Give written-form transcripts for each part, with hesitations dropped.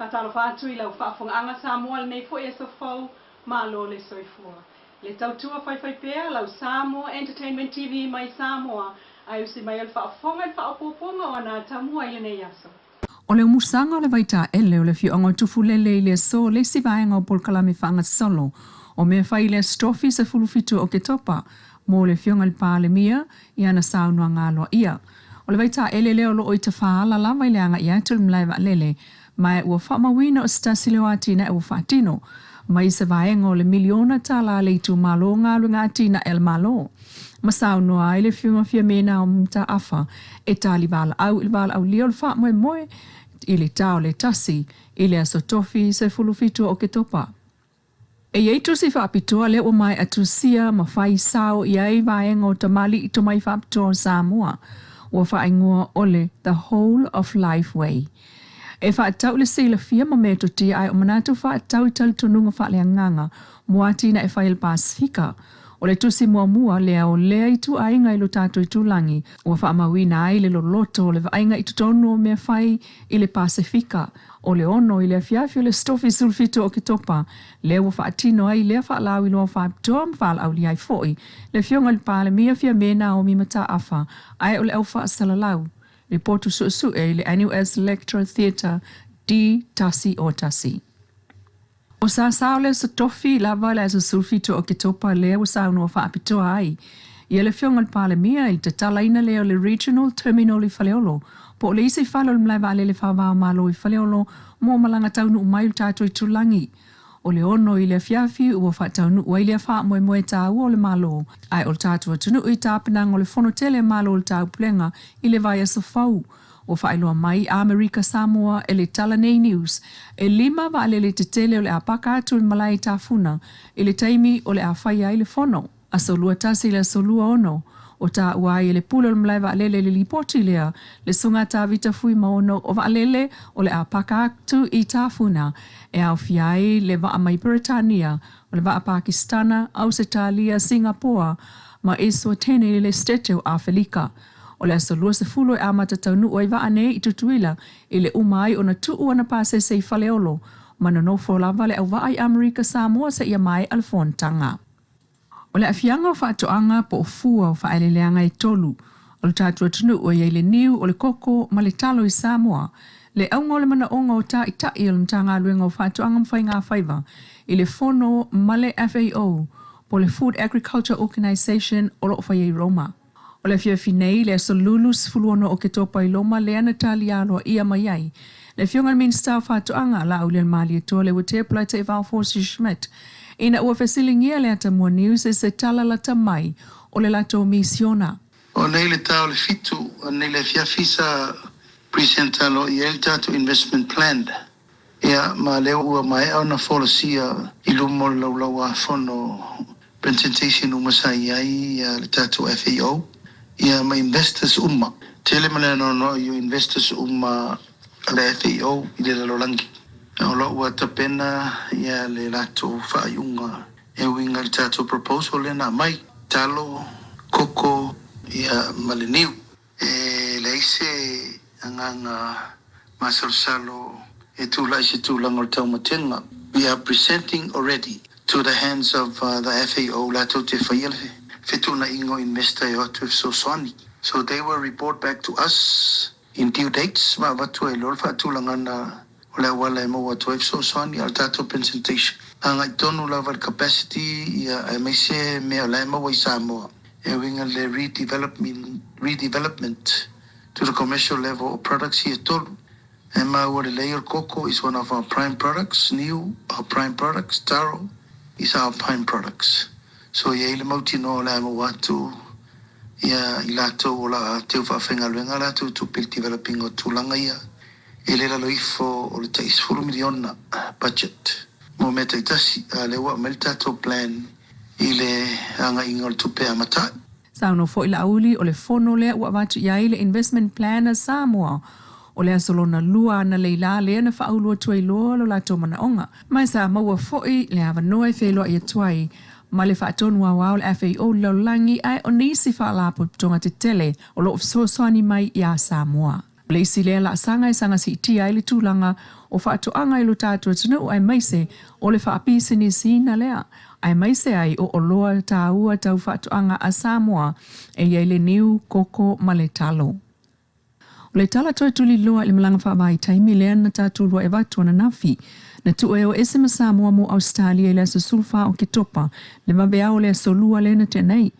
Fatalo fatu ila ufafonga Samoa nei fo eso fo malo le soifua. Le tautua fai pea lau Samoa Entertainment TV mai Samoa ai usi mai alfafonga alfapoponga ona tamua yene yaso. O le umusanga o le vaita ele o le fionga tufulele le so le sivaenga o polkalame fanga solo o me fai le strofi se fulufitu o ke topa mo le fionga le pale mia i ana saunua ngalo ia. O le vaita ele leo lo o itafaala lava ile anga ia tul mlaiva lele mai ua whamawina o stasile atina e ua whatino mai se vaenga o le miliona tala le itu malo ngalo ngā atina el malo. Masaunua ile fionga fia mena o mta afa e tali vala au leo le wha moe ile tau le tasi ile aso tofi se fulufitu o ke topa. E ieitu si whapitoa le o mai atusia ma whai sao i ai vaenga o tamali i tomai whapitoa Samoa o whaingoa ole the whole of life way. E whaatau le sila fia ma meto tia ai o manatu whaatau i tali tununga whaalea nganga muatina e whail Pasifika. O le tusi mua lea o lea i tu ainga i lo tato i tulangi o whaamawina ai le loloto o le vainga i tutono o mea whai i le Pasifika. O le ono i le afiafi o le stofi sulfito o ke topa, le ua whaatino ai lea whaalau i loa whaapitoa ma whaalau li ai foi, le fionga le pale mia fia mena o mimata afa, ai o le au whaasalalau. Reportu su e le NUS Electoral Theatre di Tasi o Tasi. O sa saole sa tofi lava le sa sulfito o ke topa le o sa unua whaapitoa ai. Ia le fionga le pale mia i te talaina leo le Regional Terminal i Faleolo, po le isi whalo le mlai vale le whawao malo i Faleolo mo malanga taunu umai le tato i tulangi. O le ono i le fiafi ua whaataunu ua i le wha moe tāu o le malo. Ai o le tato atunu i tāpenang o le whanotele malo o le tāu pulenga i le vai asa whau. O whaeloa mai Amerika Samoa e le Talanei News e lima vale le te tele o le apaka atu i malai tāfuna i le taimi o le awhai ai le whono. A solua tasi le solua ono. O ta uai le pulo le mlai vaalele le lipoti lea le sunga ta vita fui maono o vaalele o le apaka atu i tāfuna e au fiai le vaa mai Britania o le vaa Pakistana, Ausitalia, Singapore ma Eswatini le stete o Afrika. O le asolua se fulo e amata taunu o i vaa ne i tutuila i le umai o na tuu ana pase se i Faleolo ma nonofo lava le au vaa i Amerika Samoa se ia mai alfontanga. O le afianga o whaatoanga po o fua o whaeleleanga i tolu. O le tātua tunu o iei le niu o le koko ma le talo i Samoa. Le aunga o le mana onga o ta i tai o le mtanga luenga o whaatoanga mwhai ngā whaiva. I le fono ma le FAO po le Food Agriculture Organisation o lo whai Roma. O le fiafi nei le aso lulus fuluono o ke topa i Loma le anataliano ia mai ai. Le fionga minsta o whaatoanga la au le mali e toa le wate plaita e Valforsi Schmidt. Ina ua fesilingia le atamua news e se tala la tamai o le lato misiona. O nei le tau le fitu, o nei le fiafisa presentalo i el tato investment plan. Ia ma leo ua mai au na folosia i lumo lau a fono presentation umasai ai le tato FAO. Ia ma investors Tele male no you investors le FAO i le lalolangi. O lo ua tapena ia le lato whaaiunga e winga le tato proposal le na mai talo koko ia maleniu e le ise anganga masalsalo e tula ise tula ngor taumatenga. We are presenting already to the hands of the FAO lato te whaiele fetuna ingo investor e watu so swani. So they will report back to us in due dates ma watu e lorfa tulangana Ola wala e maua toef so swani al tato presentation. Anga itonu lava capacity ia e meise me ola e maua i Samoa. E winga le redevelopment to the commercial level of products here tolu. E maua le layer cocoa is one of our prime products. Our prime products. Taro is our prime products. So ia ile mauti no ola e maua tu ia ilato ola teu whawhenga luenga lato to build developing o tūlanga ia. E le lalo ifo o le tais furu miliona budget. Mo meta itasi le wa meltato plan i le anga inga o le tupe amatai. Sauno fo ila auli o le fono le ua watu iai le investment plan a Samoa. O le asolona lua na leila le na whaulua tuai loa lo lato manaonga. Mai sa maua foi le hawa noe wheloa i tuai. Ma le whaatonua wao le FAO lau langi ai o nisi whaalapo tonga te tele o lo soani mai i a Samoa. Le isi lea la sanga e sanga si tia ili tūlanga o whaatoanga ilu tātua tunu ai maise o le whaapisi ni sina lea. Ai maise ai o oloa tāua tau whaatoanga a Samoa e iei niu koko ma le talo. O le tala toi tuli loa le malanga whaamai taimi lea na tātulua e watu na nafi. Na tu e o ese ma Samoa mo Australia i le sulfa o ki topa le mabea o le solua le na tenei.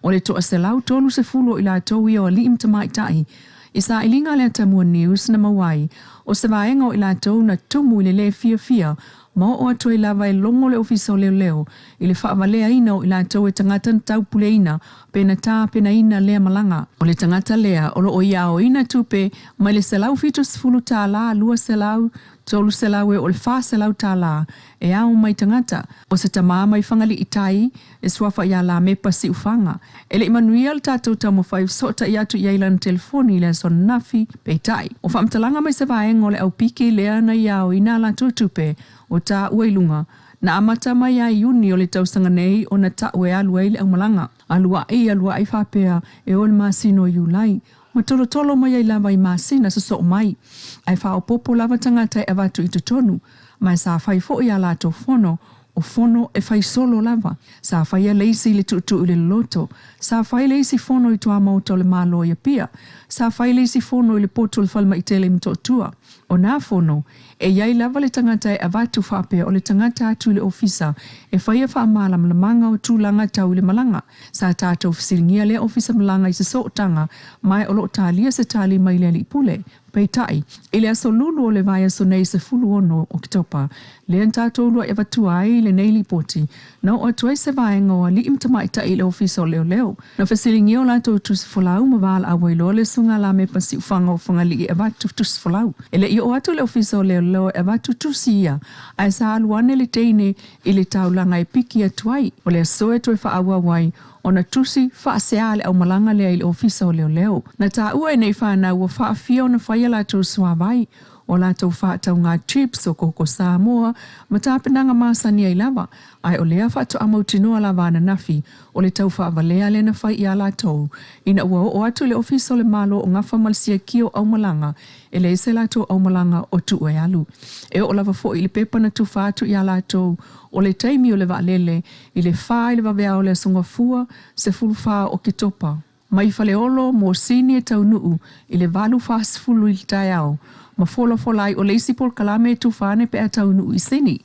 O le toa se lau tolu se fulo i la towi o li imtamai tai. Isa ilinga le tamua news na mawai o se vaenga o i la tau na tumu i le fia fia ma o atu i lava e longo le ofisa o leo leo i le whaavalea ina o i la tau e tangata na tau pule ina pena tā pena ina lea malanga. O le tangata lea o lo o iao ina tupe mai le se lau fitu sifulu tā la lua se lau tolu se lau e o le wha se lau tā la e au mai tangata o se tamaa mai whangali i tai e swafa ia la mepa si ufanga. Ele imanuia le tātou tamo whai sota i atu i ailan telefoni le son nafi pe tai. O whaamtalanga mai se vaenga o le au piki lea na iao ina la tutupe o tā uailunga na amata mai ai uni o le tausanga nei o na ta ue alua i le au malanga. Alua ai whapea e o le masino iulai. Ma tolo mai ai lava i masina sa so mai. Ai whao popo lava tangata e watu i tutonu. Mai sa whai fo i ala to fono. O fono e whai solo lava. Sa whai a leisi le tutu i le loto. Sa whai leisi fono i tua mauta le malo i pia. Sa whai leisi fono i le poto le falma i tele mto tua. O nā fono, e iai lava le tangata e avatu whapea o le tangata atu le ofisa e whaia whaamala manga o tūlanga tau le malanga. Sa tātou fisiringia le ofisa malanga i se sootanga mai o lo tālia se tāli mai le li pule. Peitai, ele aso lulu o le vai aso nei se fulu ono o kitopa. Le antātou lua e watua ai le nei li poti. Na o atuai se vaenga o li imtamai ta i le ofisa o leo leo. Na fisiringia o lato tusi fulau ma wala awa ilo le sunga la me pasi ufanga o whangali e watu tusi fulau. Ele i o atu le ofisa o leo leo e watu tusi ia. Ai sa aluane le teine i le taulanga e piki atuai. O le aso e tue whaawa wai. Ona tusi whaaseale au malanga lea i le ofisa o leo leo. Na tā ua e nei whanau o whaafia o na whaia lato suawai. O lato whaatau ngā trips o koko Samoa, ma tāpenanga māsani ai lava. Ai o lea whaato amau tinoa lava ana nafi, o le tau whaavalea le na whai i a lato. Ina ua o atu le ofisa o le malo o ngawha malisia kio au malanga, e le se lato au malanga o tu e alu. E o lava fo i le pepa na tu whaatu i a lato, o le taimi o le vaalele, i le wha i le vavea o le sunga fua, se fulu wha o kitopa. Mai whaleolo mō sini e tau nuu, i le valu whaasfulu i le tai au, ma folai o leisi pol kalame tu whane pe atau nuu i sini.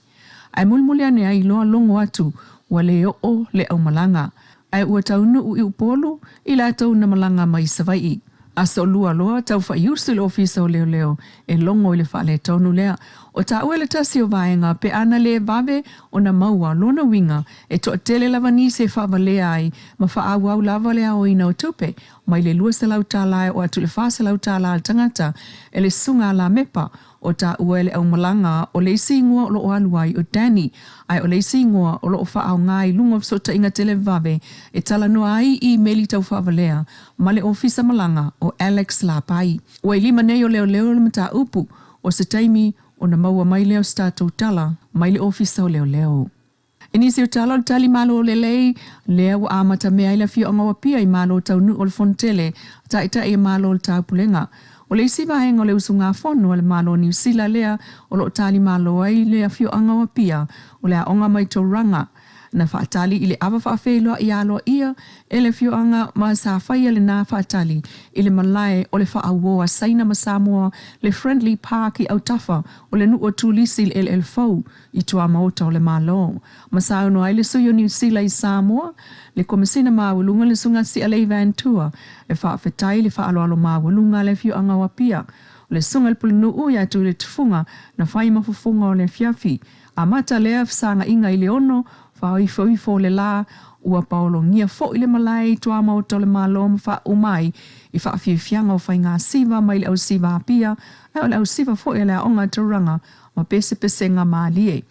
Ai mulmuli ane ai loa longo atu, wa le o le au malanga. Ai ua tau nuu i upolu, i la tau na malanga mai savai. Aso lua loa tau whaiusi le ofisa o leo leo, e longo i le whale tonu lea. O ta ue le tasi o vaenga, pe ana le vave o na maua lona winga, e toa tele lava nise whavalea ai, ma whaau au lava lea o ina o tupe, mai le lua se lau tālae o atu le wha se lau tālae tangata, e le sunga la mepa, o ta ue le au malanga o le isi ngua o lo o aluai o Dani, ai o le isi ngua o lo o whaau ngai lunga sota inga tele vave, e tala noa ai i meli tau whavalea, ma le ofisa malanga o Alex Lapai. Ua i lima nei o leo leo le mata upu, o se taimi o na maua mai leo statou tala, mai le ofisa o leo leo. Inisi o tala o tali malo o lelei, lea wa amata mea ila fio anga wapia i malo o tau nu o le fontele, ta ita e malo o le tau pulenga. O le isi vahenga o le usunga fono o le malo o New Sila lea, o lo tali malo ai lea fio anga wapia, o lea onga mai tauranga. Na whaatali i le awa whaafeilua i aloa ia, e le fio anga ma sa whaia le nā whaatali, i le malae o le whaawoa saina ma Samoa, le friendly park i Autafa, o le nu o tūlisi le fau, i tua maota o le malo. Ma sa uno ai le suyo New Zealand i Samoa, le komisina mawalunga le sunga si alei vantua, e whaafetai le whaaloalo mawalunga le fio anga wapia, o le sunga le pulinu uia tu le tufunga, na whai mafufunga o le fiafi, a mata lea fsanga inga i le ono, whaifo le la, ua paolo ngia fo i le malai, tua mauta le malo ma wha umai, i whaafiafianga o whai ngā siva, mai le au siva apia, ai o le au siva fo i le onga tauranga, ma pese ngā maalie.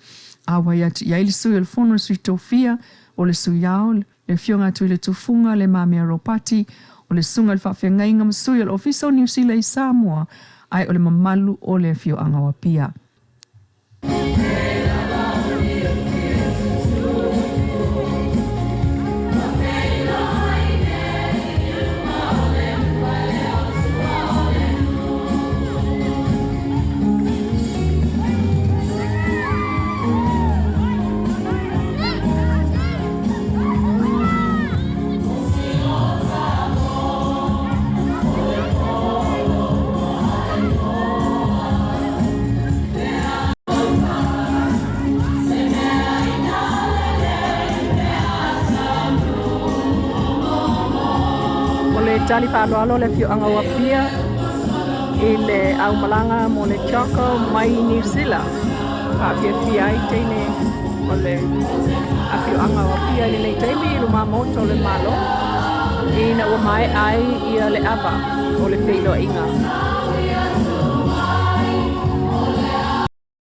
Awa i le sui o le fono sui tofia, o le sui au, le fionga tu le tufunga, le mamea ropati, o le sunga le whaafiangainga ma sui o le ofisa o New Zealand i Samoa, ai o le mamalu o le fio anga wapia. tali whaaloalo le whioanga ua pia I le au malanga mo le Choco mai New Zealand. Pia pia ai teine o le a whioanga ua pia I nei teimi I luma moto le malo. Ina ua mai ai ia le ava o le whilo inga.